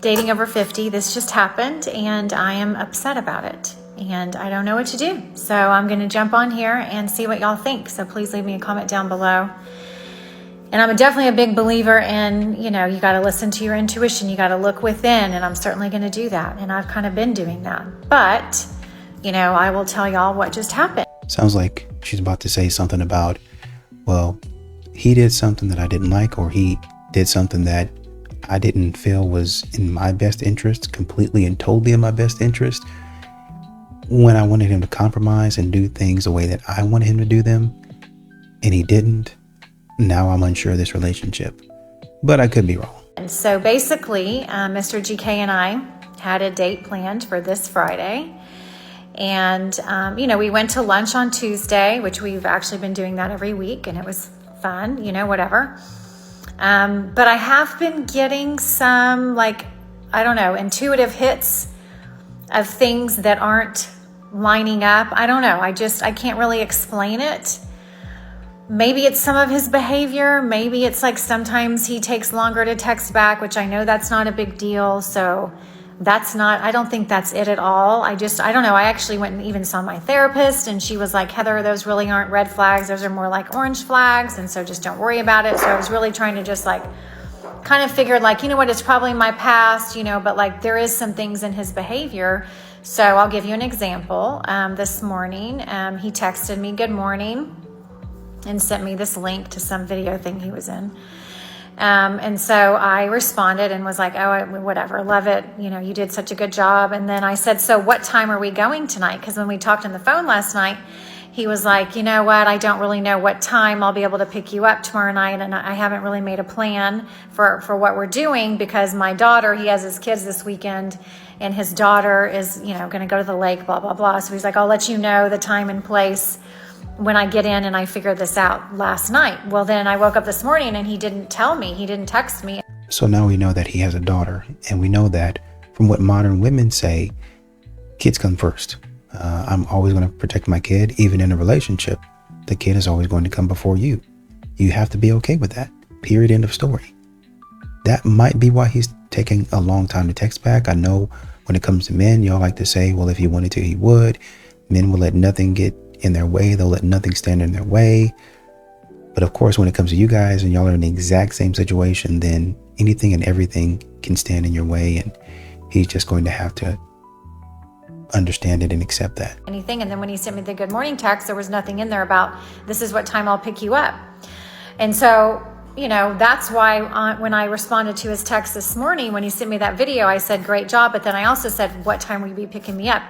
dating over 50. This just happened and I am upset about it and I don't know what to do. So I'm going to jump on here and see what y'all think. So please leave me a comment down below. And I'm definitely a big believer in, you got to listen to your intuition. You got to look within, and I'm certainly going to do that. And I've kind of been doing that. But, I will tell y'all what just happened. Sounds like she's about to say something about, well, he did something that I didn't like, or he did something that I didn't feel was in my best interest, completely and totally in my best interest, when I wanted him to compromise and do things the way that I wanted him to do them, and he didn't. Now I'm unsure of this relationship, but I could be wrong. And so basically, Mr. GK and I had a date planned for this Friday. And, we went to lunch on Tuesday, which we've actually been doing that every week. And it was fun, whatever. But I have been getting some, intuitive hits of things that aren't lining up. I don't know. I can't really explain it. Maybe it's some of his behavior. Maybe it's like sometimes he takes longer to text back, which I know that's not a big deal. So I don't think that's it at all. I don't know. I actually went and even saw my therapist and she was like, Heather, those really aren't red flags. Those are more like orange flags. And so just don't worry about it. So I was really trying to just kind of figured it's probably my past, but there is some things in his behavior. So I'll give you an example. This morning, he texted me, good morning, and sent me this link to some video thing he was in. And so I responded and was like, oh, whatever, love it. You did such a good job. And then I said, so what time are we going tonight? Because when we talked on the phone last night, he was like, you know what? I don't really know what time I'll be able to pick you up tomorrow night. And I haven't really made a plan for what we're doing because my daughter, he has his kids this weekend and his daughter is, going to go to the lake, blah, blah, blah. So he's like, I'll let you know the time and place when I get in, and I figured this out last night. Well, then I woke up this morning and he didn't tell me, he didn't text me. So now we know that he has a daughter, and we know that from what modern women say, kids come first. I'm always going to protect my kid, even in a relationship. The kid is always going to come before you. You have to be okay with that. Period. End of story. That might be why he's taking a long time to text back. I know when it comes to men, y'all like to say, well, if he wanted to, he would. Men will let nothing get in their way. They'll let nothing stand in their way. But of course, when it comes to you guys and y'all are in the exact same situation, then anything and everything can stand in your way, and he's just going to have to understand it and accept that. Anything. And then when he sent me the good morning text, there was nothing in there about this is what time I'll pick you up. And so, that's why when I responded to his text this morning, when he sent me that video, I said, great job. But then I also said, what time will you be picking me up?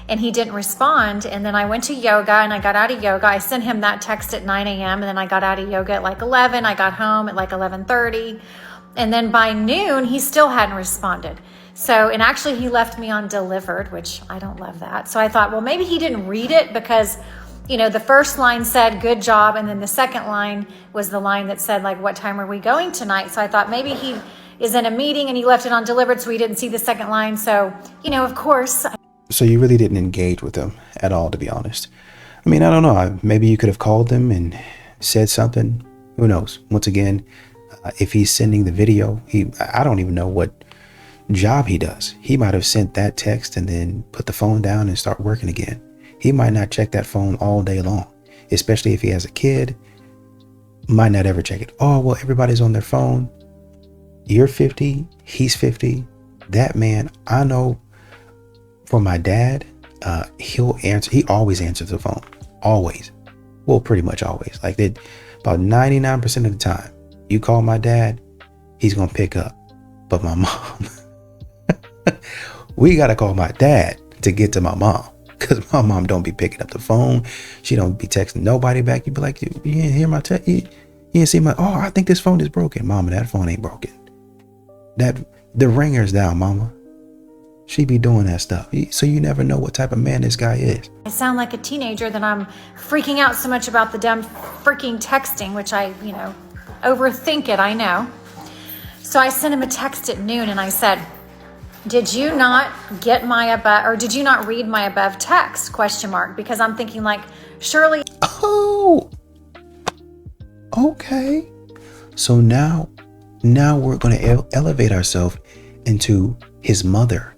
And he didn't respond. And then I went to yoga and I got out of yoga. I sent him that text at 9 a.m. And then I got out of yoga at 11. I got home at 11:30. And then by noon, he still hadn't responded. So, and actually he left me on delivered, which I don't love that. So I thought, well, maybe he didn't read it because the first line said, good job. And then the second line was the line that said, what time are we going tonight? So I thought maybe he is in a meeting and he left it on delivered, so he didn't see the second line. So, of course. So you really didn't engage with him at all, to be honest. I mean, I don't know. Maybe you could have called him and said something. Who knows? Once again, if he's sending the video, I don't even know what job he does. He might have sent that text and then put the phone down and start working again. He might not check that phone all day long, especially if he has a kid. Might not ever check it. Oh, well, everybody's on their phone. You're 50. He's 50. That man, I know for my dad, he'll answer. He always answers the phone. Always. Well, pretty much always. About 99% of the time, you call my dad, he's going to pick up. But my mom, we got to call my dad to get to my mom. Because my mom don't be picking up the phone. She don't be texting nobody back. You be like, you didn't hear my text? You didn't see my, I think this phone is broken. Mama, that phone ain't broken. The ringer's down, mama. She be doing that stuff. So you never know what type of man this guy is. I sound like a teenager that I'm freaking out so much about the dumb freaking texting, which I, overthink it, I know. So I sent him a text at noon and I said, did you not get my above, or did you not read my above text? ? Because I'm thinking surely. Oh, okay. So now we're going to elevate ourselves And to his mother,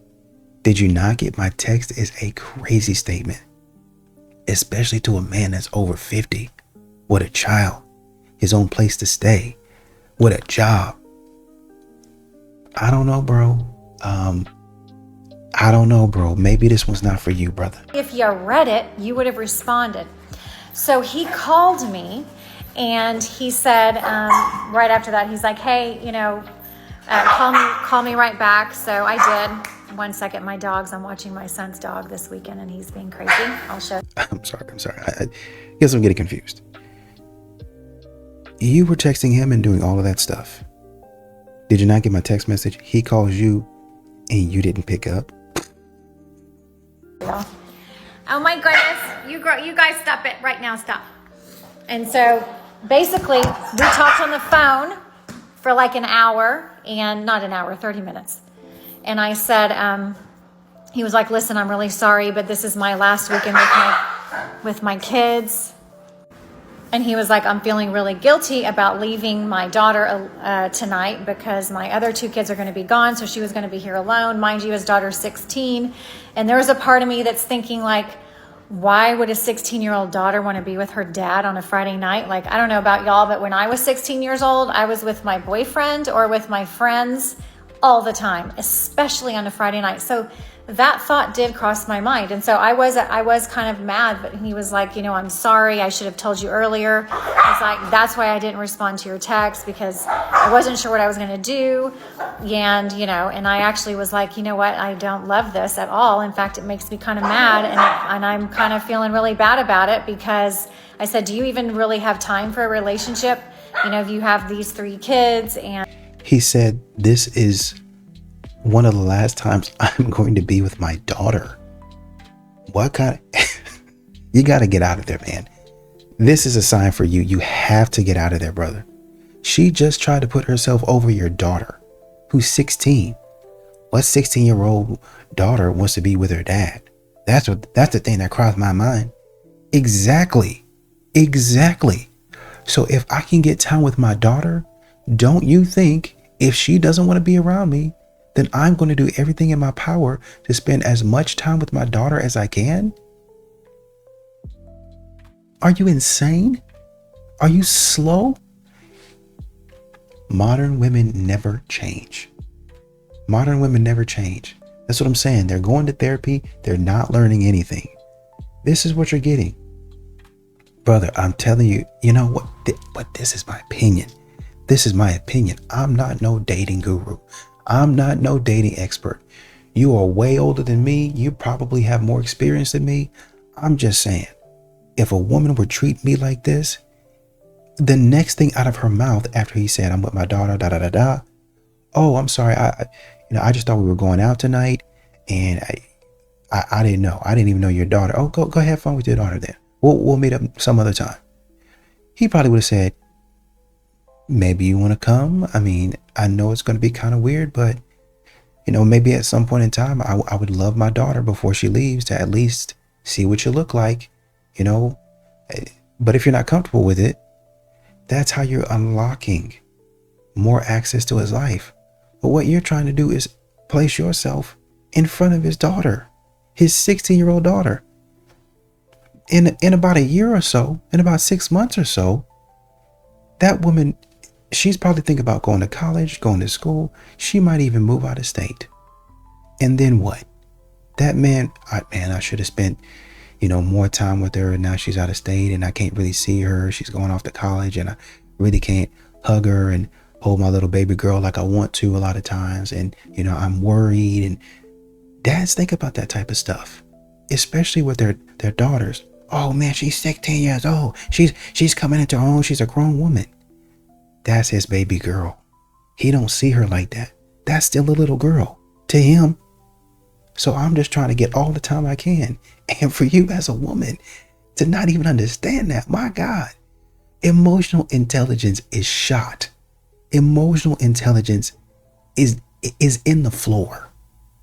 did you not get my text is a crazy statement, especially to a man that's over 50, with a child, his own place to stay, with a job. I don't know, bro. I don't know, bro. Maybe this one's not for you, brother. If you read it, you would have responded. So he called me and he said, right after that, he's like, hey, call me right back. So I did. 1 second, I'm watching my son's dog this weekend and he's being crazy. I'll show. I'm sorry. I guess I'm getting confused. You were texting him and doing all of that stuff. Did you not get my text message? He calls you and you didn't pick up. Yeah. Oh my goodness. You guys stop it right now. Stop. And so basically we talked on the phone for like an hour, and not an hour, 30 minutes. And I said, he was like, listen, I'm really sorry, but this is my last weekend with my kids. And he was like, I'm feeling really guilty about leaving my daughter tonight because my other two kids are going to be gone. So she was going to be here alone. Mind you, his daughter's 16. And there was a part of me that's thinking like, why would a 16-year-old daughter want to be with her dad on a Friday night? Like, I don't know about y'all, but when I was 16 years old, I was with my boyfriend or with my friends all the time, especially on a Friday night. So that thought did cross my mind. And so I was kind of mad, but he was like, I'm sorry. I should have told you earlier. I was like, that's why I didn't respond to your text, because I wasn't sure what I was going to do. And, and I actually was like, you know what? I don't love this at all. In fact, it makes me kind of mad. And I'm kind of feeling really bad about it, because I said, do you even really have time for a relationship? If you have these 3 kids. And he said, this is one of the last times I'm going to be with my daughter. What kind of... You got to get out of there, man. This is a sign for you. You have to get out of there, brother. She just tried to put herself over your daughter, who's 16. What 16-year-old daughter wants to be with her dad? That's the thing that crossed my mind. Exactly. So if I can get time with my daughter, don't you think if she doesn't want to be around me, then I'm going to do everything in my power to spend as much time with my daughter as I can? Are you insane? Are you slow? Modern women never change. Modern women never change. That's what I'm saying. They're going to therapy. They're not learning anything. This is what you're getting. Brother, I'm telling you, you know what? But this is my opinion. This is my opinion. I'm not no dating guru. I'm not no dating expert. You are way older than me. You probably have more experience than me. I'm just saying, if a woman would treat me like this, the next thing out of her mouth after he said, I'm with my daughter, Oh, I'm sorry. I just thought we were going out tonight, and I didn't know. I didn't even know your daughter. Oh, go have fun with your daughter then. We'll meet up some other time. He probably would have said, maybe you want to come. I mean, I know it's going to be kind of weird, but maybe at some point in time, I would love my daughter before she leaves to at least see what you look like, But if you're not comfortable with it, that's how you're unlocking more access to his life. But what you're trying to do is place yourself in front of his daughter, his 16-year-old daughter. In about a year or so, in about 6 months or so, that woman, she's probably thinking about going to college, going to school. She might even move out of state. And then what? That I should have spent, more time with her, and now she's out of state and I can't really see her. She's going off to college and I really can't hug her and hold my little baby girl like I want to a lot of times. And, I'm worried. And dads think about that type of stuff, especially with their daughters. Oh man, she's 16 years old. She's coming into her own. She's a grown woman. That's his baby girl. He don't see her like that. That's still a little girl to him. So I'm just trying to get all the time I can. And for you as a woman to not even understand that, my God, emotional intelligence is shot. Emotional intelligence is in the floor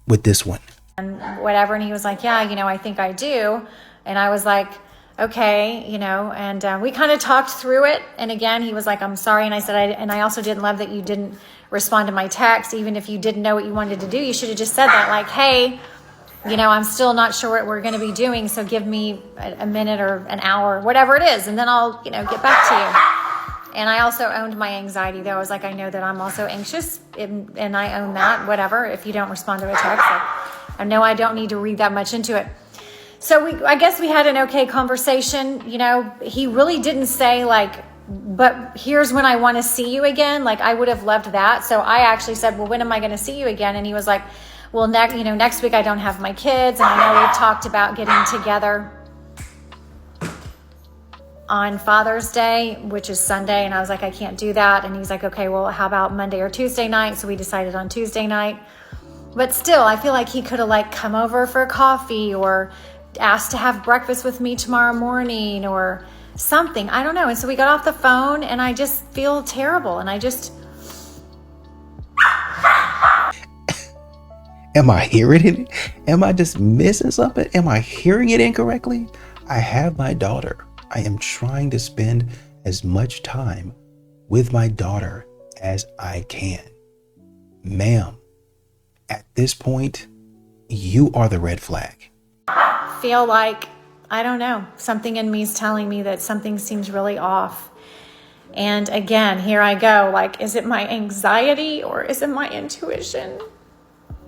with this one. And whatever. And he was like, yeah, I think I do. And I was like, okay, and we kind of talked through it. And again, he was like, I'm sorry. And I said, I also didn't love that you didn't respond to my text. Even if you didn't know what you wanted to do, you should have just said that, like, hey, I'm still not sure what we're going to be doing, so give me a minute or an hour, whatever it is, and then I'll, get back to you. And I also owned my anxiety, though. I was like, I know that I'm also anxious, and I own that, whatever, if you don't respond to a text. I know I don't need to read that much into it. So I guess we had an okay conversation. He really didn't say, like, but here's when I want to see you again. Like, I would have loved that. So I actually said, well, when am I going to see you again? And he was like, well, next week I don't have my kids. And I know we talked about getting together on Father's Day, which is Sunday. And I was like, I can't do that. And he's like, okay, well, how about Monday or Tuesday night? So we decided on Tuesday night. But still, I feel like he could have, like, come over for coffee or asked to have breakfast with me tomorrow morning or something. I don't know. And so we got off the phone, and I just feel terrible. And I just... Am I hearing it? Am I just missing something? Am I hearing it incorrectly? I have my daughter. I am trying to spend as much time with my daughter as I can. Ma'am, at this point, you are the red flag. Feel like, I don't know, something in me is telling me that something seems really off. And again, here I go. Like, is it my anxiety or is it my intuition?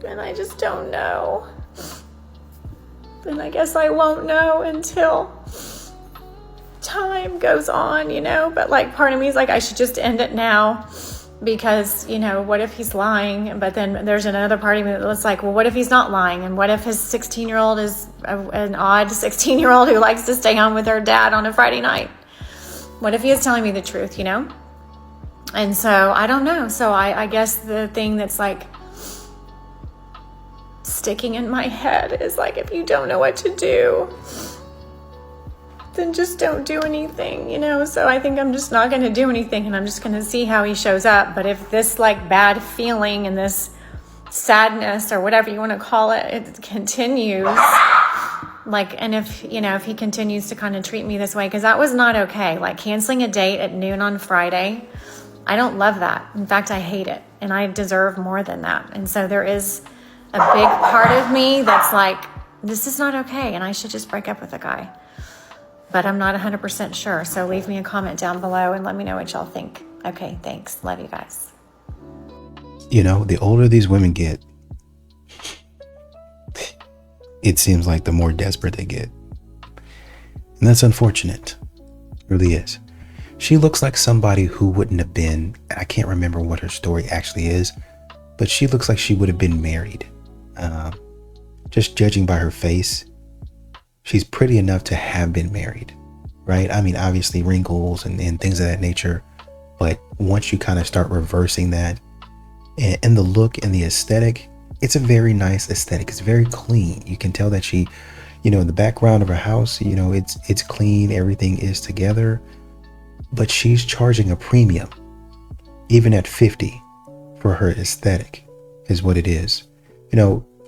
And I just don't know. And I guess I won't know until time goes on, But, like, part of me is like, I should just end it now because, what if he's lying? But then there's another part of me that's like, well, what if he's not lying? And what if his 16-year-old is an odd 16-year-old who likes to stay home with her dad on a Friday night? What if he is telling me the truth, And so I don't know. So I guess the thing that's, like, sticking in my head is, like, if you don't know what to do, then just don't do anything, So I think I'm just not going to do anything, and I'm just going to see how he shows up. But if this, like, bad feeling and this sadness or whatever you want to call it, it continues, like, and if he continues to kind of treat me this way, because that was not okay. Like, canceling a date at noon on Friday, I don't love that. In fact, I hate it, and I deserve more than that. And so there is a big part of me that's like, this is not okay, and I should just break up with a guy. But I'm not 100% sure. So leave me a comment down below and let me know what y'all think. Okay, thanks. Love you guys. The older these women get, it seems like the more desperate they get. And that's unfortunate. It really is. She looks like somebody who wouldn't have been, I can't remember what her story actually is, but she looks like she would have been married. Just judging by her face, she's pretty enough to have been married, right? I mean, obviously wrinkles and things of that nature. But once you kind of start reversing that and the look and the aesthetic, it's a very nice aesthetic. It's very clean. You can tell that she, in the background of her house, it's clean. Everything is together, but she's charging a premium, even at 50, for her aesthetic is what it is.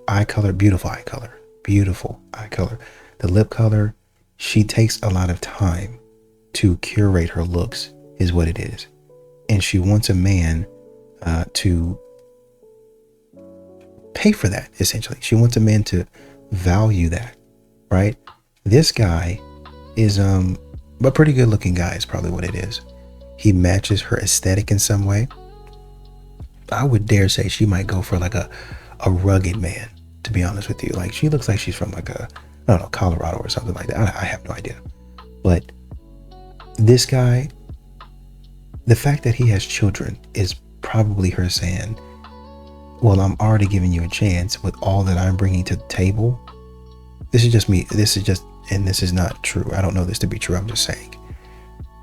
Eye color, beautiful eye color, beautiful eye color. The lip color, she takes a lot of time to curate her looks is what it is. And she wants a man to pay for that, essentially. She wants a man to value that, right? This guy is a pretty good looking guy is probably what it is. He matches her aesthetic in some way. I would dare say she might go for like a rugged man, to be honest with you. Like, she looks like she's from like I don't know, Colorado or something like that. I have no idea. But this guy, the fact that he has children is probably her saying, well, I'm already giving you a chance with all that I'm bringing to the table. This is just me. And this is not true. I don't know this to be true. I'm just saying.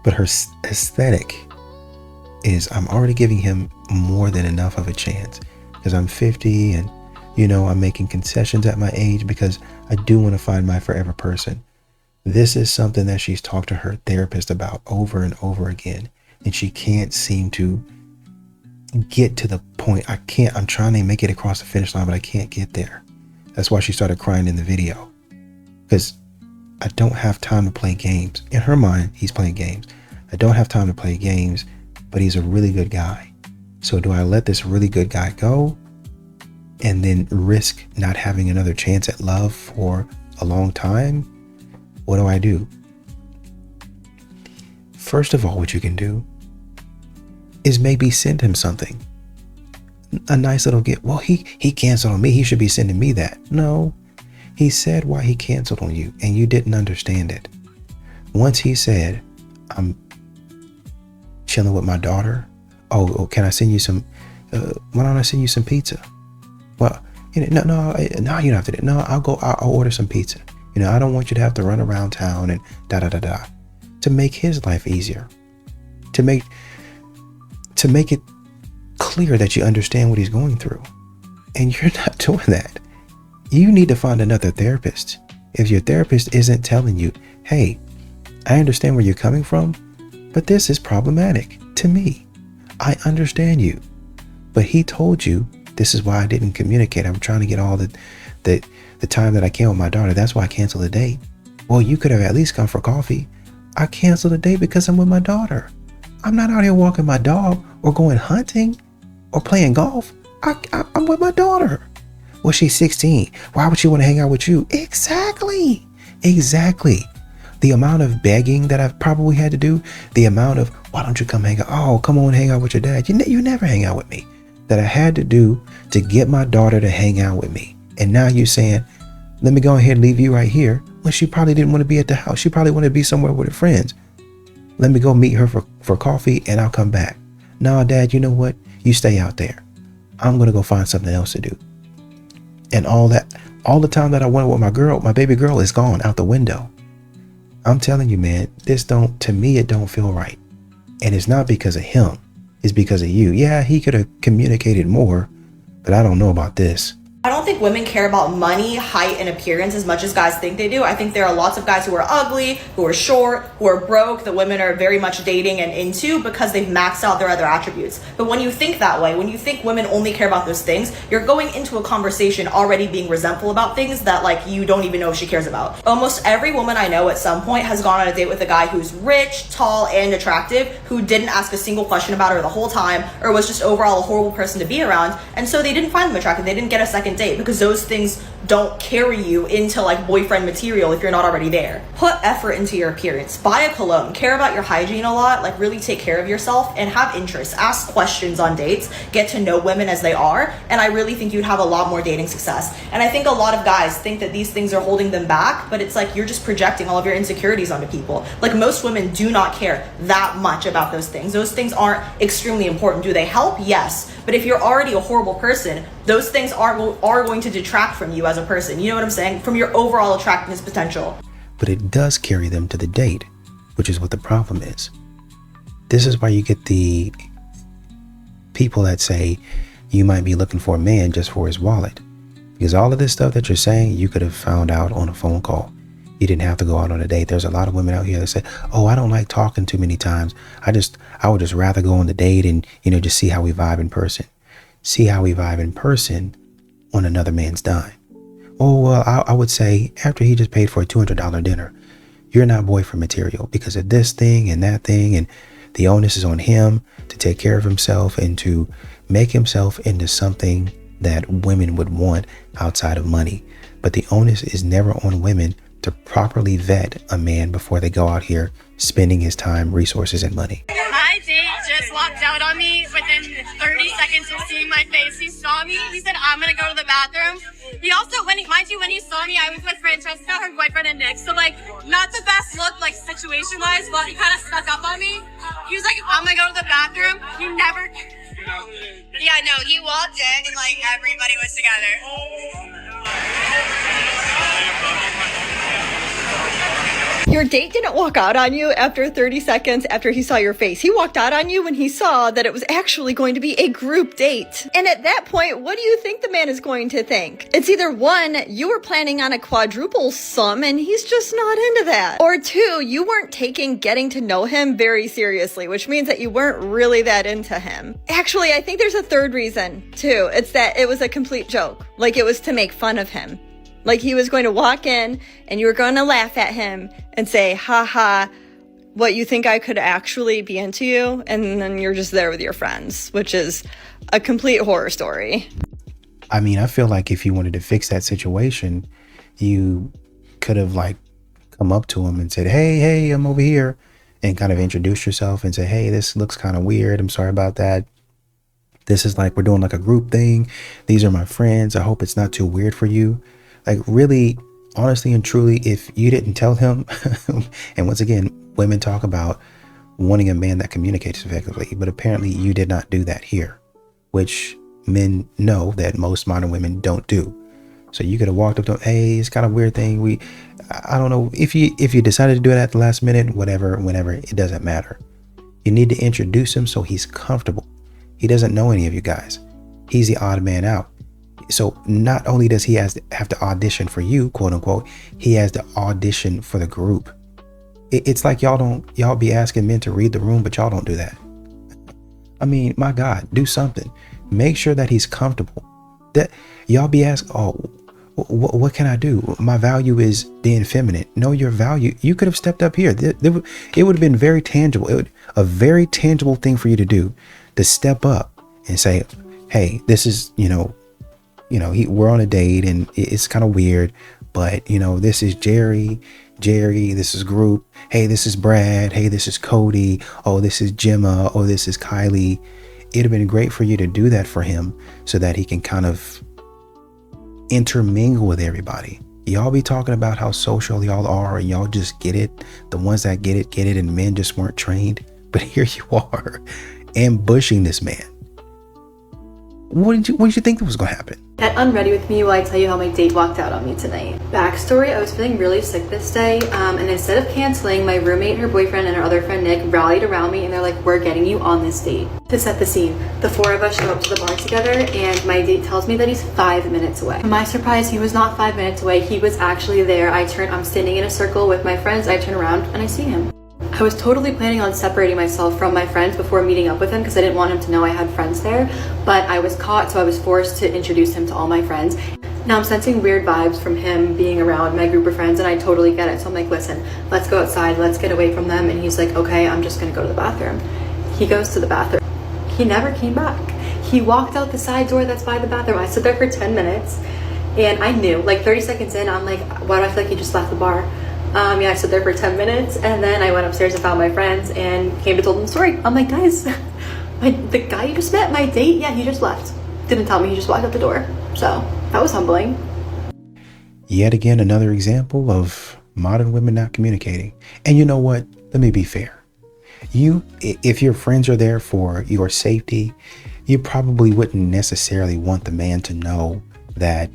But her aesthetic is, I'm already giving him more than enough of a chance because I'm 50 and, I'm making concessions at my age because I do want to find my forever person. This is something that she's talked to her therapist about over and over again. And she can't seem to get to the point. I'm trying to make it across the finish line, but I can't get there. That's why she started crying in the video. Because I don't have time to play games. In her mind, he's playing games. I don't have time to play games, but he's a really good guy. So do I let this really good guy go and then risk not having another chance at love for a long time? What do I do? First of all, what you can do is maybe send him something. A nice little gift. Well, he canceled on me. He should be sending me that. No, he said why he canceled on you and you didn't understand it. Once he said, I'm chilling with my daughter. Oh, can I send you some, why don't I send you some pizza? Well, no, you don't have to. No, I'll order some pizza. I don't want you to have to run around town and da-da-da-da. To make his life easier. To make it clear that you understand what he's going through. And you're not doing that. You need to find another therapist. If your therapist isn't telling you, hey, I understand where you're coming from, but this is problematic to me. I understand you. But he told you, this is why I didn't communicate. I'm trying to get all the time that I can with my daughter. That's why I canceled the date. Well, you could have at least come for coffee. I canceled the date because I'm with my daughter. I'm not out here walking my dog or going hunting or playing golf. I'm with my daughter. Well, she's 16. Why would she want to hang out with you? Exactly. The amount of begging that I've probably had to do, the amount of, why don't you come hang out? Oh, come on, hang out with your dad. You never hang out with me. That I had to do to get my daughter to hang out with me. And now you're saying, let me go ahead and leave you right here. When she probably didn't want to be at the house. She probably wanted to be somewhere with her friends. Let me go meet her for coffee and I'll come back. No, Dad, you know what? You stay out there. I'm going to go find something else to do. And all the time that I wanted with my baby girl is gone out the window. I'm telling you, man, to me, it don't feel right. And it's not because of him. It's because of you. Yeah, he could have communicated more, but I don't know about this. I don't think women care about money, height, and appearance as much as guys think they do. I think there are lots of guys who are ugly, who are short, who are broke, that women are very much dating and into because they've maxed out their other attributes. But when you think that way, when you think women only care about those things, you're going into a conversation already being resentful about things that you don't even know if she cares about. Almost every woman I know at some point has gone on a date with a guy who's rich, tall, and attractive, who didn't ask a single question about her the whole time, or was just overall a horrible person to be around, and so they didn't find them attractive. They didn't get a second date because those things don't carry you into boyfriend material if you're not already there. Put effort into your appearance. Buy a cologne. Care about your hygiene a lot. Really take care of yourself and have interests. Ask questions on dates. Get to know women as they are. And I really think you'd have a lot more dating success. And I think a lot of guys think that these things are holding them back, but it's you're just projecting all of your insecurities onto people. Most women do not care that much about those things. Those things aren't extremely important. Do they help? Yes. But if you're already a horrible person, those things are going to detract from you as a person. You know what I'm saying? From your overall attractiveness potential. But it does carry them to the date, which is what the problem is. This is why you get the people that say you might be looking for a man just for his wallet. Because all of this stuff that you're saying, you could have found out on a phone call. You didn't have to go out on a date. There's a lot of women out here that say, oh, I don't like talking too many times. I would just rather go on the date and, just see how we vibe in person. See how we vibe in person on another man's dime. Oh, well, I would say after he just paid for a $200 dinner, you're not boyfriend material because of this thing and that thing. And the onus is on him to take care of himself and to make himself into something that women would want outside of money. But the onus is never on women to properly vet a man before they go out here spending his time, resources, and money. My date just walked out on me within 30 seconds of seeing my face. He saw me. He said, I'm going to go to the bathroom. He also, when he saw me, I was with Francesca, her boyfriend, and Nick. So, not the best look, situation-wise, but he kind of stuck up on me. He was like, I'm going to go to the bathroom. He never... Yeah, no, he walked in and, everybody was together. Your date didn't walk out on you after 30 seconds after he saw your face. He walked out on you when he saw that it was actually going to be a group date. And at that point, what do you think the man is going to think? It's either one, you were planning on a quadruple sum and he's just not into that. Or two, you weren't taking getting to know him very seriously, which means that you weren't really that into him. Actually, I think there's a third reason too. It's that it was a complete joke. It was to make fun of him. He was going to walk in and you were going to laugh at him and say, ha ha, what you think I could actually be into you, and then you're just there with your friends, which is a complete horror story. I mean, I feel like if you wanted to fix that situation, you could have like come up to him and said, hey, I'm over here, and kind of introduce yourself and say, hey, this looks kind of weird. I'm sorry about that. This is like, we're doing like a group thing. These are my friends. I hope it's not too weird for you. Like, really, honestly and truly, if you didn't tell him, and once again, women talk about wanting a man that communicates effectively, but apparently you did not do that here, which men know that most modern women don't do. So you could have walked up to him, hey, it's kind of weird thing. I don't know if you decided to do it at the last minute, whatever, whenever, it doesn't matter. You need to introduce him so he's comfortable. He doesn't know any of you guys. He's the odd man out. So not only does he have to audition for you, quote unquote, he has to audition for the group. It's like y'all be asking men to read the room, but y'all don't do that. I mean, my God, do something. Make sure that he's comfortable. That y'all be asking, oh, what can I do? My value is being feminine. Know your value. You could have stepped up here. It would have been very tangible. A very tangible thing for you to do, to step up and say, hey, this is, we're on a date and it's kind of weird, but this is Jerry, this is group. Hey, this is Brad. Hey, this is Cody. Oh, this is Gemma. Oh, this is Kylie. It'd have been great for you to do that for him so that he can kind of intermingle with everybody. Y'all be talking about how social y'all are and y'all just get it. The ones that get it, and men just weren't trained. But here you are, ambushing this man. What did you think was going to happen? At Unready With Me, will I tell you how my date walked out on me tonight? Backstory, I was feeling really sick this day, and instead of canceling, my roommate, her boyfriend, and her other friend Nick rallied around me and they're like, we're getting you on this date. To set the scene, the four of us show up to the bar together and my date tells me that he's 5 minutes away. To my surprise, he was not 5 minutes away, he was actually there. I'm standing in a circle with my friends, I turn around and I see him. I was totally planning on separating myself from my friends before meeting up with him because I didn't want him to know I had friends there, but I was caught, so I was forced to introduce him to all my friends. Now I'm sensing weird vibes from him being around my group of friends and I totally get it. So I'm like, listen, let's go outside, let's get away from them. And he's like, okay, I'm just gonna go to the bathroom. He goes to the bathroom. He never came back. He walked out the side door that's by the bathroom. I stood there for 10 minutes and I knew, like 30 seconds in, I'm like, why do I feel like he just left the bar? I stood there for 10 minutes and then I went upstairs and found my friends and came to tell them the story. I'm like, guys, the guy you just met, my date, yeah, he just left. Didn't tell me, he just walked out the door. So that was humbling. Yet again, another example of modern women not communicating. And you know what? Let me be fair. If your friends are there for your safety, you probably wouldn't necessarily want the man to know that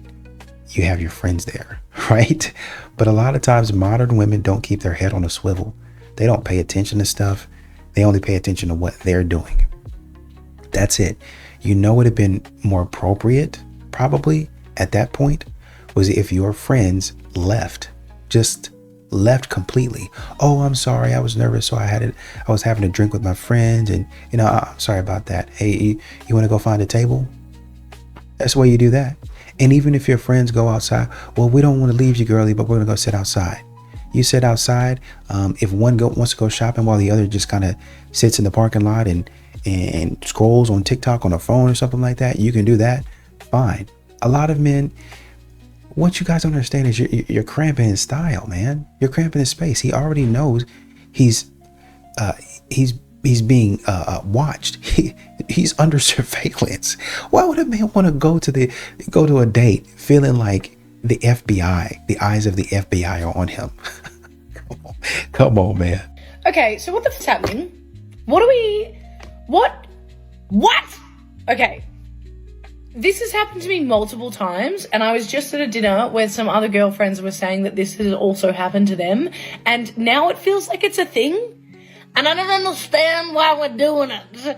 you have your friends there, right? But a lot of times modern women don't keep their head on a swivel. They don't pay attention to stuff. They only pay attention to what they're doing. That's it. It would have been more appropriate probably at that point was if your friends just left completely. Oh, I'm sorry, I was nervous, so I was having a drink with my friends and I'm sorry about that. Hey, you want to go find a table? That's the way you do that. And even if your friends go outside, well, we don't want to leave you, girly, but we're gonna go sit outside. You sit outside. If one wants to go shopping while the other just kind of sits in the parking lot and scrolls on TikTok on a phone or something like that, you can do that. Fine. A lot of men, what you guys don't understand is you're cramping his style, man. You're cramping his space. He already knows he's being watched. He's under surveillance. Why would a man want to go to a date feeling like the FBI, the eyes of the FBI are on him? Come on, man. Okay, so what the fuck's happening? What? Okay. This has happened to me multiple times, and I was just at a dinner where some other girlfriends were saying that this has also happened to them, and now it feels like it's a thing, and I don't understand why we're doing it.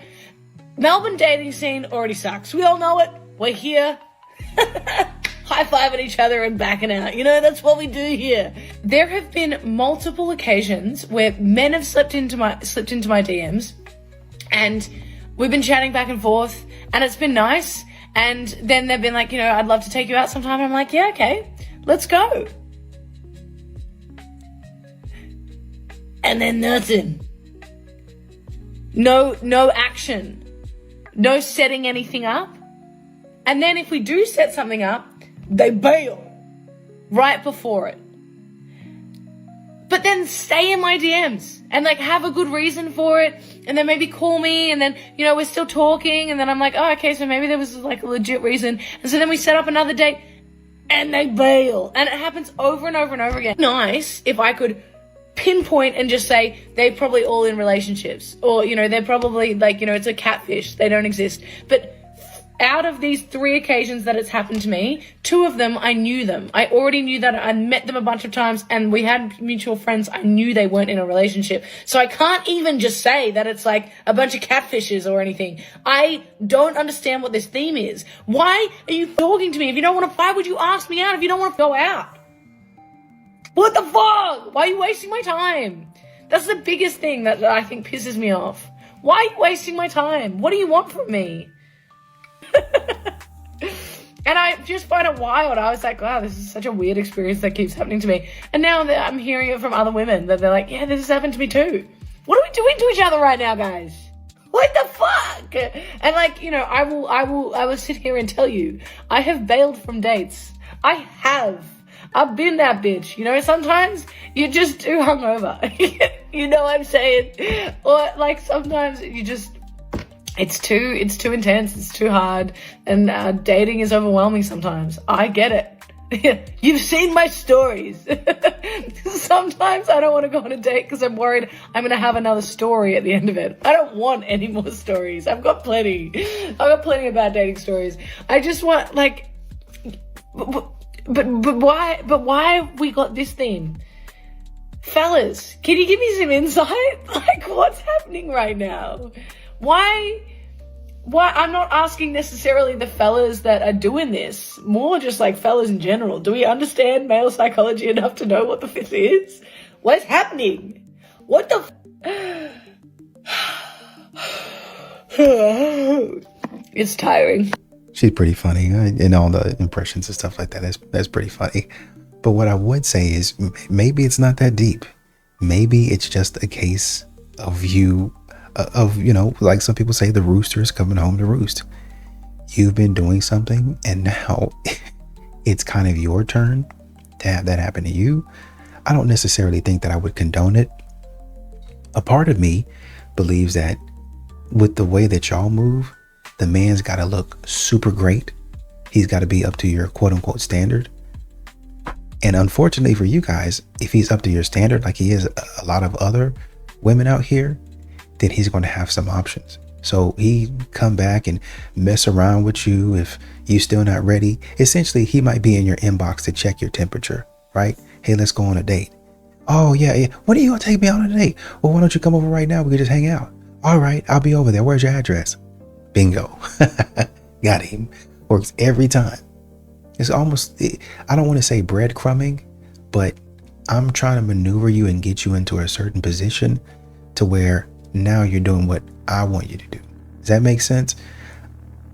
Melbourne dating scene already sucks. We all know it. We're here. High-fiving each other and backing out. That's what we do here. There have been multiple occasions where men have slipped into my DMs, and we've been chatting back and forth, and it's been nice. And then they've been like, I'd love to take you out sometime. And I'm like, yeah, okay, let's go. and then nothing. No action. No setting anything up. And then if we do set something up, they bail right before it. But then stay in my DMs and like have a good reason for it. And then maybe call me and then, you know, we're still talking. And then I'm like, oh, okay, so maybe there was like a legit reason. And so then we set up another date and they bail. And it happens over and over and over again. Nice if I could pinpoint and just say they're probably all in relationships. Or, you know, they're probably like, you know, it's a catfish. They don't exist. But out of these 3 occasions that it's happened to me, 2 of them, I knew them. I already knew that. I met them a bunch of times and we had mutual friends. I knew they weren't in a relationship. So I can't even just say that it's like a bunch of catfishes or anything. I don't understand what this theme is. Why are you talking to me? If you don't want to, why would you ask me out if you don't want to go out? What the fuck? Why are you wasting my time? That's the biggest thing that I think pisses me off. Why are you wasting my time? What do you want from me? And I just find it wild. I was like, wow, this is such a weird experience that keeps happening to me. And now that I'm hearing it from other women that they're like, yeah, this has happened to me too. What are we doing to each other right now, guys? What the fuck? And like, you know, I will sit here and tell you, I have bailed from dates. I've been that bitch. You know, sometimes you're just too hungover. You know what I'm saying? Or like sometimes you just, it's too intense, it's too hard, and dating is overwhelming sometimes. I get it. You've seen my stories. Sometimes I don't want to go on a date because I'm worried I'm going to have another story at the end of it. I don't want any more stories. I've got plenty. I've got plenty of bad dating stories. I just want, like, but why have we got this theme? Fellas, can you give me some insight? Like, what's happening right now? Why I'm not asking necessarily the fellas that are doing this, more just like fellas in general. Do we understand male psychology enough to know what the fifth is? What's happening? What the It's tiring. She's pretty funny, and all the impressions and stuff like that. That's pretty funny. But what I would say is maybe it's not that deep. Maybe it's just a case of you know, like some people say, the rooster is coming home to roost. You've been doing something and now it's kind of your turn to have that happen to you. I don't necessarily think that I would condone it. A part of me believes that with the way that y'all move, the man's got to look super great. He's got to be up to your quote unquote standard. And unfortunately for you guys, if he's up to your standard, like he is a lot of other women out here, then he's going to have some options. So he come back and mess around with you if you're still not ready. Essentially, he might be in your inbox to check your temperature, right? Hey, let's go on a date. Oh, yeah. When are you going to take me on a date? Well, why don't you come over right now? We can just hang out. All right, I'll be over there. Where's your address? Bingo. Got him. Works every time. It's almost, I don't want to say breadcrumbing, but I'm trying to maneuver you and get you into a certain position to where now you're doing what I want you to do. Does that make sense?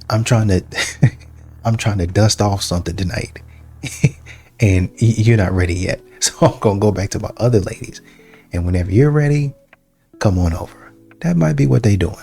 I'm trying to dust off something tonight and you're not ready yet. So I'm going to go back to my other ladies. And whenever you're ready, come on over. That might be what they doing.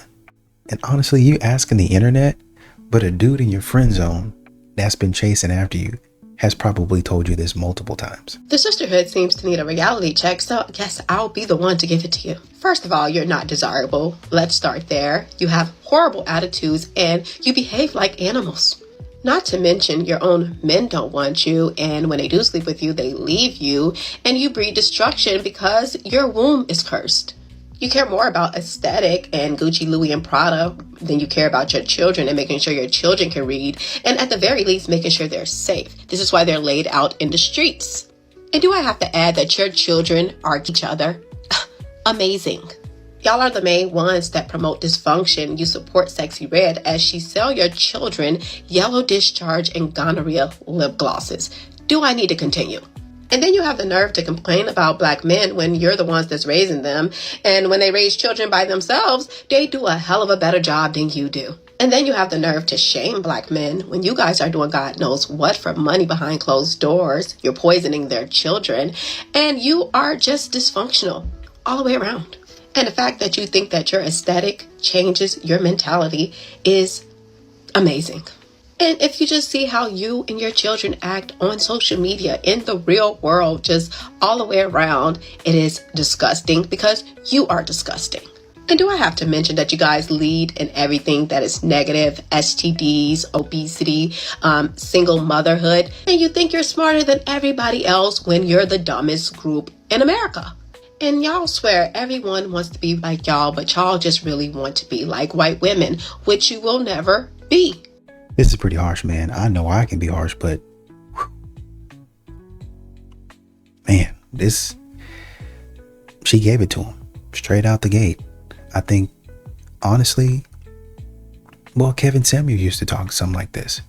And honestly, you asking the internet, but a dude in your friend zone that's been chasing after you has probably told you this multiple times. The sisterhood seems to need a reality check, so I guess I'll be the one to give it to you. First of all, you're not desirable. Let's start there. You have horrible attitudes and you behave like animals. Not to mention your own men don't want you, and when they do sleep with you, they leave you, and you breed destruction because your womb is cursed. You care more about aesthetic and Gucci, Louis, and Prada than you care about your children and making sure your children can read, and at the very least, making sure they're safe. This is why they're laid out in the streets. And do I have to add that your children are each other? Amazing. Y'all are the main ones that promote dysfunction. You support Sexy Red as she sell your children yellow discharge and gonorrhea lip glosses. Do I need to continue? And then you have the nerve to complain about black men when you're the ones that's raising them. And when they raise children by themselves, they do a hell of a better job than you do. And then you have the nerve to shame black men when you guys are doing God knows what for money behind closed doors. You're poisoning their children and you are just dysfunctional. all the way around. And the fact that you think that your aesthetic changes your mentality is amazing. And if you just see how you and your children act on social media, in the real world, just all the way around, it is disgusting because you are disgusting. And do I have to mention that you guys lead in everything that is negative, STDs, obesity, single motherhood, and you think you're smarter than everybody else when you're the dumbest group in America. And y'all swear everyone wants to be like y'all, but y'all just really want to be like white women, which you will never be. This is pretty harsh, man. I know I can be harsh, but man, she gave it to him straight out the gate. I think, honestly, well, Kevin Samuel used to talk something like this.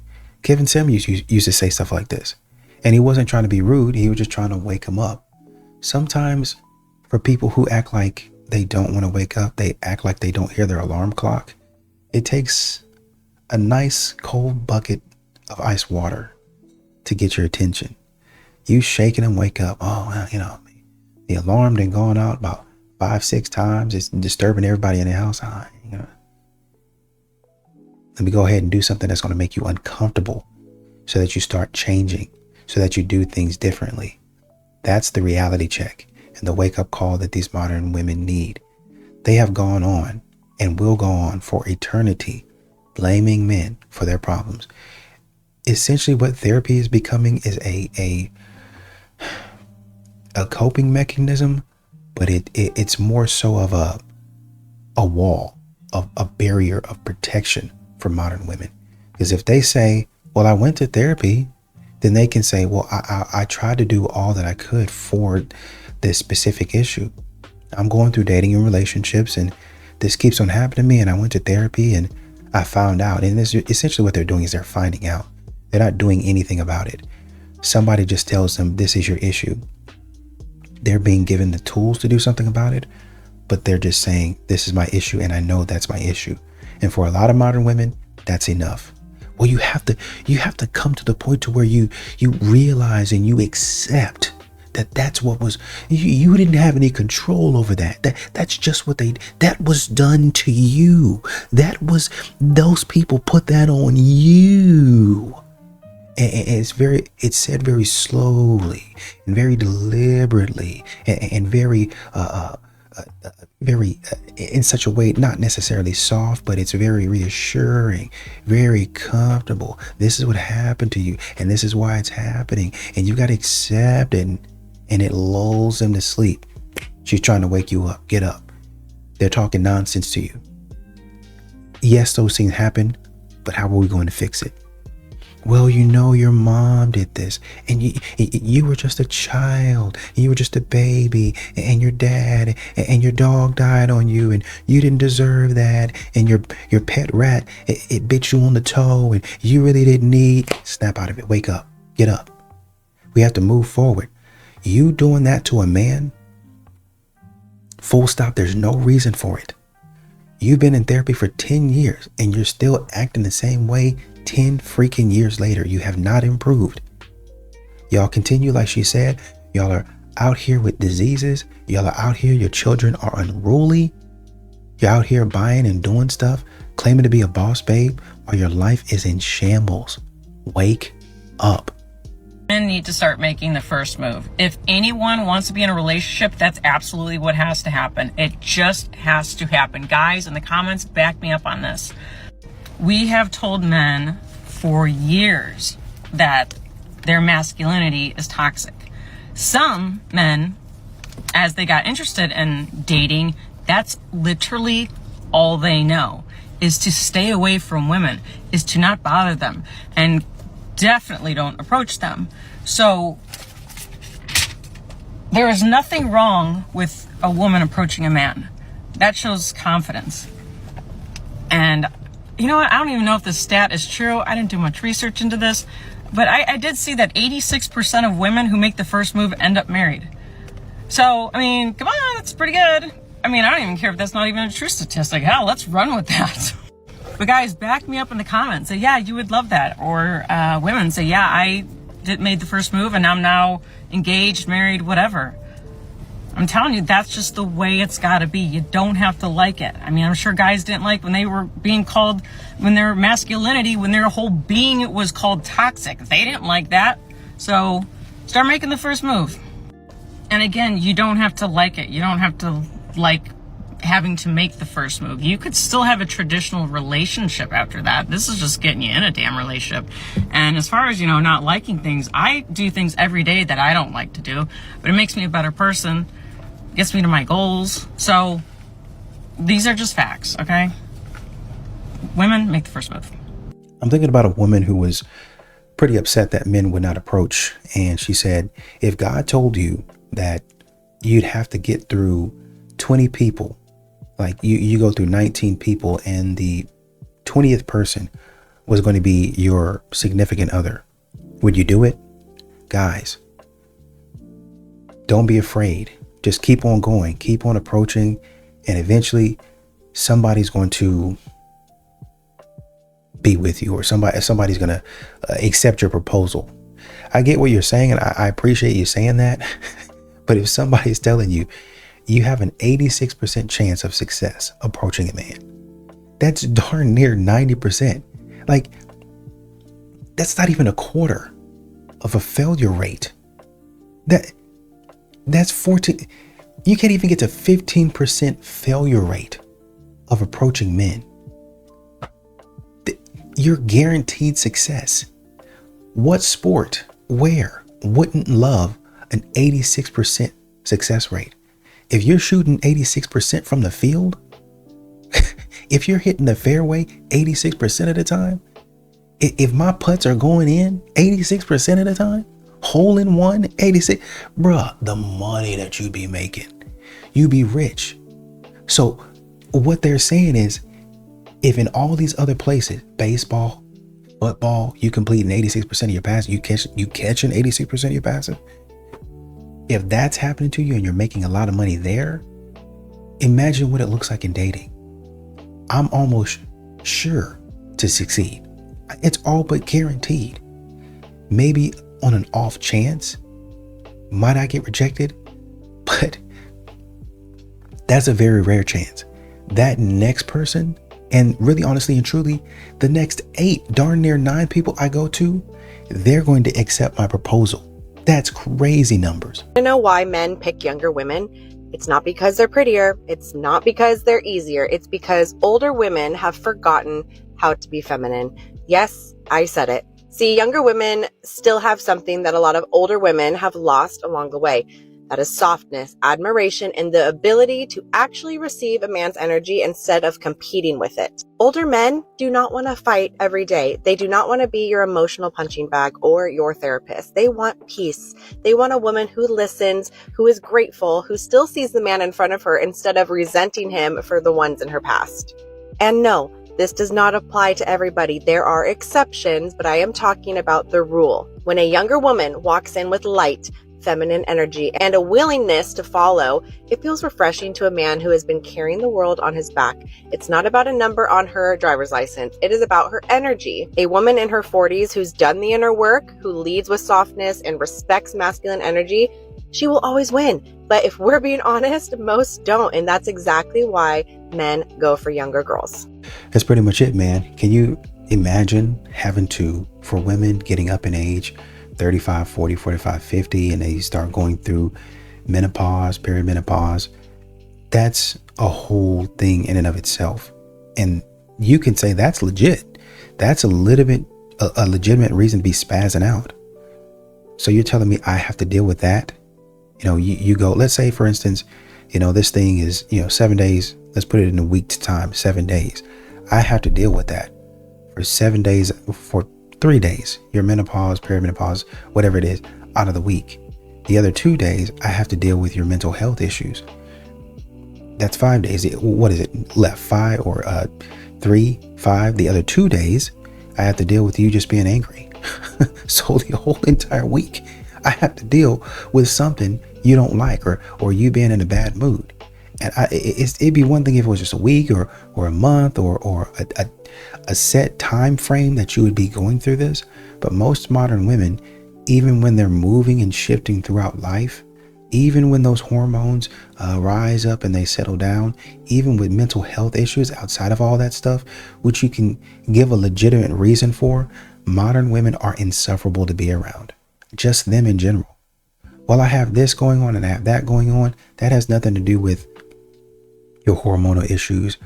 Kevin Samuel used to say stuff like this. And he wasn't trying to be rude. He was just trying to wake him up. Sometimes for people who act like they don't want to wake up, they act like they don't hear their alarm clock. It takes a nice cold bucket of ice water to get your attention. You shaking them, wake up. Oh, well, the alarm done gone out about 5-6 times. It's disturbing everybody in the house. Let me go ahead and do something that's going to make you uncomfortable so that you start changing, so that you do things differently. That's the reality check and the wake-up call that these modern women need. They have gone on and will go on for eternity blaming men for their problems. Essentially what therapy is becoming is a coping mechanism, but it's more so of a wall, of a barrier of protection for modern women. Because if they say, well, I went to therapy, then they can say, well, I tried to do all that I could for this specific issue. I'm going through dating and relationships, and this keeps on happening to me, and I went to therapy and I found out. And this, essentially what they're doing is they're finding out. They're not doing anything about it. Somebody just tells them this is your issue. They're being given the tools to do something about it, but they're just saying, this is my issue and I know that's my issue. And for a lot of modern women, that's enough. Well, you have to come to the point to where you realize and you accept that's what was, you didn't have any control over that. That's just what that was done to you. Those people put that on you. And it's said very slowly and very deliberately and very in such a way, not necessarily soft, but it's very reassuring, very comfortable. This is what happened to you, and this is why it's happening, and you got to accept it, and it lulls them to sleep. She's trying to wake you up. Get up. They're talking nonsense to you. Yes, those things happen, but how are we going to fix it? Well, your mom did this, and you were just a child, you were just a baby, and your dad and your dog died on you, and you didn't deserve that, and your pet rat, it bit you on the toe, and you really didn't need. Snap out of it. Wake up. Get up. We have to move forward. You doing that to a man, full stop, there's no reason for it. You've been in therapy for 10 years, and you're still acting the same way 10 freaking years later. You have not improved. Y'all continue, like she said, y'all are out here with diseases. Y'all are out here, your children are unruly. You're out here buying and doing stuff, claiming to be a boss babe, while your life is in shambles. Wake up. Men need to start making the first move. If anyone wants to be in a relationship, that's absolutely what has to happen. It just has to happen. Guys in the comments, back me up on this. We have told men for years that their masculinity is toxic. Some men, as they got interested in dating, that's literally all they know, is to stay away from women, is to not bother them, and definitely don't approach them. So there is nothing wrong with a woman approaching a man. That shows confidence. And you know what? I don't even know if this stat is true. I didn't do much research into this, but I did see that 86% of women who make the first move end up married. So, I mean, come on, that's pretty good. I mean, I don't even care if that's not even a true statistic. Hell, let's run with that. But guys, back me up in the comments. Say, yeah, you would love that. Or women say, yeah, I made the first move and I'm now engaged, married, whatever. I'm telling you, that's just the way it's got to be. You don't have to like it. I mean, I'm sure guys didn't like when they were being called, when their masculinity, when their whole being was called toxic. They didn't like that. So start making the first move. And again, you don't have to like it. You don't have to like having to make the first move. You could still have a traditional relationship after that. This is just getting you in a damn relationship. And as far as, not liking things, I do things every day that I don't like to do, but it makes me a better person, gets me to my goals. So these are just facts, okay? Women, make the first move. I'm thinking about a woman who was pretty upset that men would not approach. And she said, if God told you that you'd have to get through 20 people, like you go through 19 people and the 20th person was going to be your significant other, would you do it? Guys, don't be afraid. Just keep on going, keep on approaching, and eventually somebody's going to be with you, or somebody's going to accept your proposal. I get what you're saying, and I appreciate you saying that. But if somebody's telling you, you have an 86% chance of success approaching a man, that's darn near 90%. Like, that's not even a quarter of a failure rate. That's 14. You can't even get to 15% failure rate of approaching men. You're guaranteed success. What sport, where wouldn't love an 86% success rate? If you're shooting 86% from the field, if you're hitting the fairway 86% of the time, if my putts are going in 86% of the time, hole in one, 86, bruh, the money that you'd be making, you'd be rich. So what they're saying is, if in all these other places, baseball, football, you complete an 86% of your pass, you catch an 86% of your passes. If that's happening to you and you're making a lot of money there, imagine what it looks like in dating. I'm almost sure to succeed. It's all but guaranteed. Maybe on an off chance, might I get rejected? But that's a very rare chance. That next person, and really honestly and truly, the next 8, darn near 9 people I go to, they're going to accept my proposal. That's crazy numbers. I know why men pick younger women. It's not because they're prettier. It's not because they're easier. It's because older women have forgotten how to be feminine. Yes, I said it. See, younger women still have something that a lot of older women have lost along the way. That is softness, admiration, and the ability to actually receive a man's energy instead of competing with it. Older men do not want to fight every day. They do not want to be your emotional punching bag or your therapist. They want peace. They want a woman who listens, who is grateful, who still sees the man in front of her instead of resenting him for the ones in her past. And no, this does not apply to everybody. There are exceptions, but I am talking about the rule. When a younger woman walks in with light, feminine energy, and a willingness to follow, it feels refreshing to a man who has been carrying the world on his back. It's not about a number on her driver's license. It is about her energy. A woman in her 40s who's done the inner work, who leads with softness and respects masculine energy, she will always win. But if we're being honest, most don't. And that's exactly why men go for younger girls. That's pretty much it, man. Can you imagine having to, for women getting up in age, 35, 40, 45, 50, and they start going through menopause, perimenopause? That's a whole thing in and of itself. And you can say that's legit. That's a legitimate reason to be spazzing out. So you're telling me I have to deal with that? You go, let's say, for instance, this thing is, 7 days. Let's put it in a week's time, 7 days. I have to deal with that for 7 days, for 3 days, your menopause, perimenopause, whatever it is, out of the week. The other 2 days, I have to deal with your mental health issues. That's 5 days. What is it left? 5 or 3, 5. The other 2 days, I have to deal with you just being angry. So the whole entire week, I have to deal with something you don't like, or you being in a bad mood. And it'd be one thing if it was just a week or a month or a set time frame that you would be going through this. But most modern women, even when they're moving and shifting throughout life, Even when those hormones rise up and they settle down, even with mental health issues outside of all that stuff, which you can give a legitimate reason for, modern women are insufferable to be around. Just them in general. Well, I have this going on and I have that going on. That has nothing to do with your hormonal issues,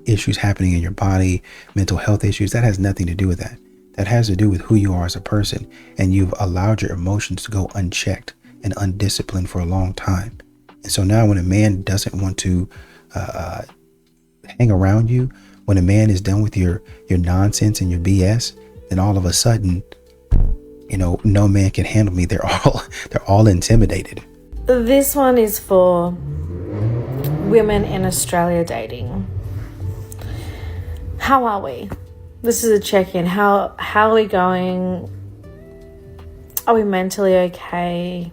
issues happening in your body, mental health issues. That has nothing to do with that. That has to do with who you are as a person, and you've allowed your emotions to go unchecked and undisciplined for a long time. And so now when a man doesn't want to hang around you, when a man is done with your nonsense and your BS, then all of a sudden, you know, no man can handle me. They're all intimidated. This one is for women in Australia dating. How are we? This is a check-in. How are we going? Are we mentally okay?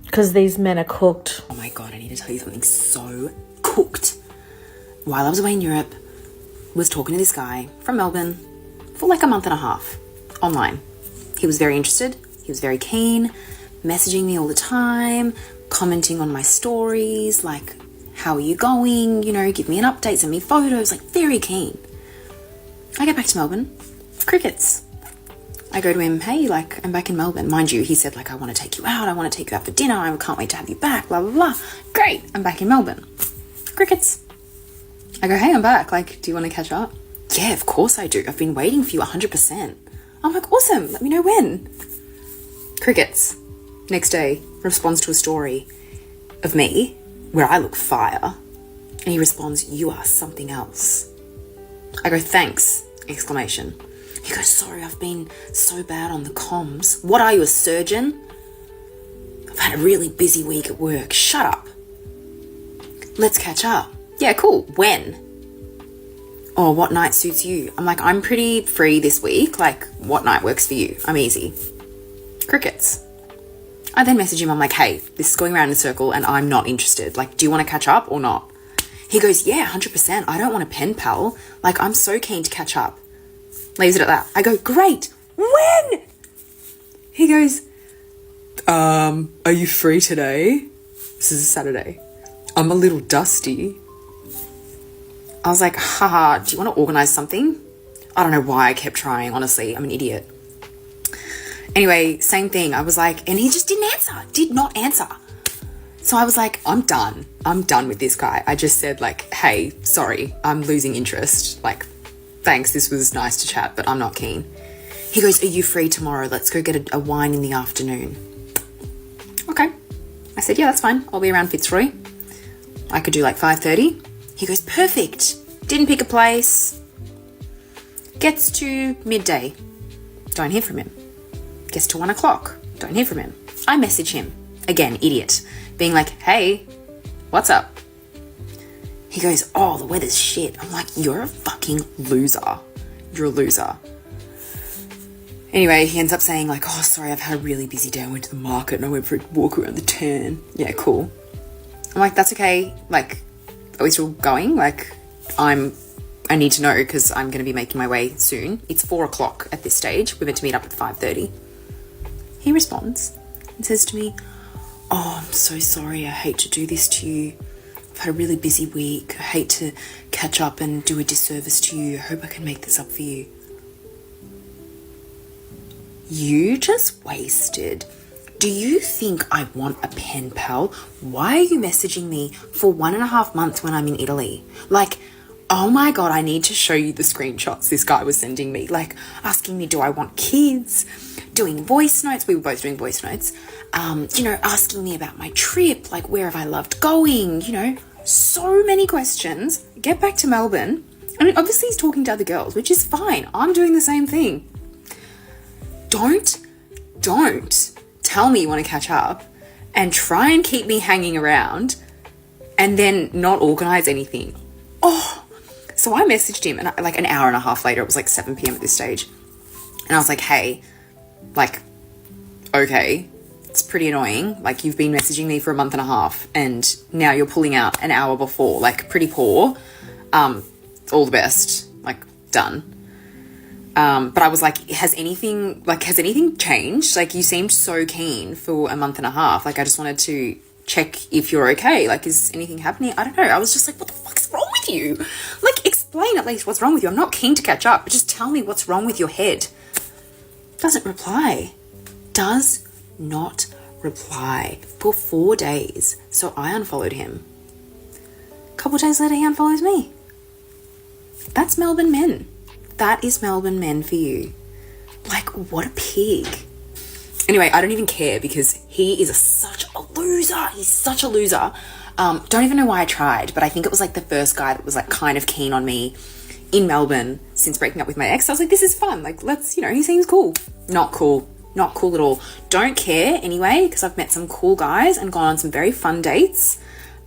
Because these men are cooked. Oh my god, I need to tell you something so cooked. While I was away in Europe, was talking to this guy from Melbourne for like a month and a half online. He was very interested, he was very keen, messaging me all the time, commenting on my stories, like, how are you going? You know, give me an update, send me photos, like very keen. I get back to Melbourne, crickets. I go to him, hey, like, I'm back in Melbourne. Mind you, he said, like, I want to take you out. I want to take you out for dinner. I can't wait to have you back, blah, blah, blah. Great, I'm back in Melbourne. Crickets. I go, hey, I'm back. Like, do you want to catch up? Yeah, of course I do. I've been waiting for you 100%. I'm like, awesome. Let me know when. Crickets. Next day, responds to a story of me where I look fire. And he responds, you are something else. I go, thanks, exclamation. He goes, sorry, I've been so bad on the comms. What are you, a surgeon? I've had a really busy week at work. Shut up. Let's catch up. Yeah, cool. When? Oh, what night suits you? I'm like, I'm pretty free this week. Like, what night works for you? I'm easy. Crickets. I then message him. I'm like, hey, this is going around in a circle and I'm not interested. Like, do you want to catch up or not? He goes, yeah, 100%. I don't want a pen pal. Like, I'm so keen to catch up. Leaves it at that. I go, great. When? He goes, are you free today? This is a Saturday. I'm a little dusty. I was like, haha, do you want to organize something? I don't know why I kept trying, honestly. I'm an idiot. Anyway, same thing. I was like, and he just did not answer. So I was like, I'm done. I'm done with this guy. I just said like, hey, sorry, I'm losing interest. Like, thanks, this was nice to chat, but I'm not keen. He goes, are you free tomorrow? Let's go get a wine in the afternoon. Okay. I said, yeah, that's fine. I'll be around Fitzroy. I could do like 5:30. He goes, perfect. Didn't pick a place. Gets to midday. Don't hear from him. Gets to 1 o'clock. Don't hear from him. I message him. Again, idiot. Being like, hey, what's up? He goes, oh, the weather's shit. I'm like, you're a fucking loser. You're a loser. Anyway, he ends up saying like, oh, sorry, I've had a really busy day. I went to the market and I went for a walk around the town. Yeah, cool. I'm like, that's okay. Like, are we still going? Like, I need to know because I'm going to be making my way soon. It's 4 o'clock at this stage. We're meant to meet up at 5:30. He responds and says to me, oh, I'm so sorry. I hate to do this to you. I've had a really busy week. I hate to catch up and do a disservice to you. I hope I can make this up for you. You just wasted. Do you think I want a pen pal? Why are you messaging me for 1.5 months when I'm in Italy? Like, oh my God, I need to show you the screenshots this guy was sending me. Like, asking me, do I want kids? Doing voice notes. We were both doing voice notes. Asking me about my trip. Like, where have I loved going? You know, so many questions. Get back to Melbourne. I mean, obviously he's talking to other girls, which is fine. I'm doing the same thing. Don't tell me you want to catch up and try and keep me hanging around and then not organize anything. Oh, so I messaged him and like an hour and a half later, it was like 7 p.m. at this stage. And I was like, hey, like, okay, it's pretty annoying. Like, you've been messaging me for 1.5 months and now you're pulling out an hour before, like pretty poor. All the best, like done. But I was like, has anything changed? Like, you seemed so keen for a month and a half. Like, I just wanted to check if you're okay. Like, is anything happening? I don't know. I was just like, what the fuck's wrong with you? Like, explain at least what's wrong with you. I'm not keen to catch up, but just tell me what's wrong with your head. Doesn't reply. Does not reply for 4 days. So I unfollowed him. A couple days later, he unfollows me. That's Melbourne men. That is Melbourne men for you. Like, what a pig. Anyway, I don't even care because he is such a loser. He's such a loser. Don't even know why I tried, but I think it was like the first guy that was like kind of keen on me in Melbourne since breaking up with my ex. I was like, this is fun. Like, let's, he seems cool. Not cool. Not cool at all. Don't care anyway, because I've met some cool guys and gone on some very fun dates.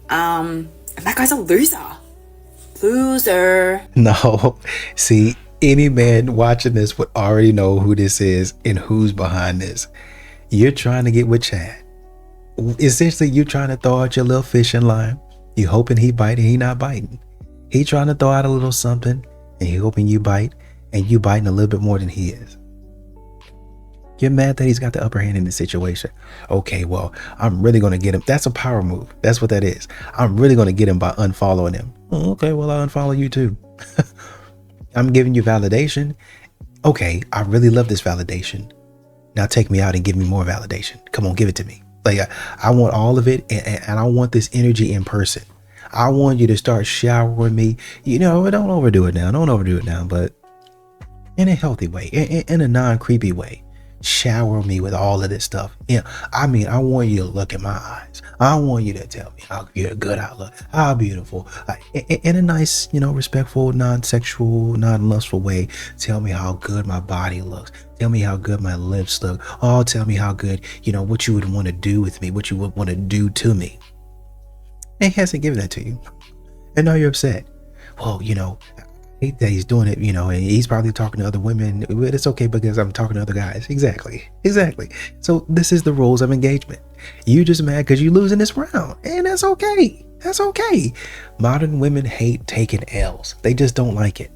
And that guy's a loser. Loser. No. See, any man watching this would already know who this is and who's behind this. You're trying to get with Chad. Essentially, you're trying to throw out your little fishing line. You hoping he bite and he not biting. He trying to throw out a little something and he hoping you bite, and you biting a little bit more than he is. You're mad that he's got the upper hand in the situation. Okay, well, I'm really going to get him. That's a power move. That's what that is. I'm really going to get him by unfollowing him. Okay, well, I'll unfollow you too. I'm giving you validation. Okay, I really love this validation. Now take me out and give me more validation. Come on, give it to me. Like, I want all of it, and I want this energy in person. I want you to start showering me. Don't overdo it now. Don't overdo it now, but in a healthy way, in a non-creepy way. Shower me with all of this stuff. I want you to look in my eyes. I want you to tell me how good I look, how beautiful, in a nice, respectful, non-sexual, non-lustful way. Tell me how good my body looks. Tell me how good my lips look. Oh, tell me how good, what you would want to do with me, what you would want to do to me. And he hasn't given that to you. And now you're upset. Well, I hate that he's doing it, and he's probably talking to other women, but it's okay because I'm talking to other guys. Exactly. So this is the rules of engagement. You just mad because you're losing this round, and that's okay. That's okay. Modern women hate taking L's. They just don't like it.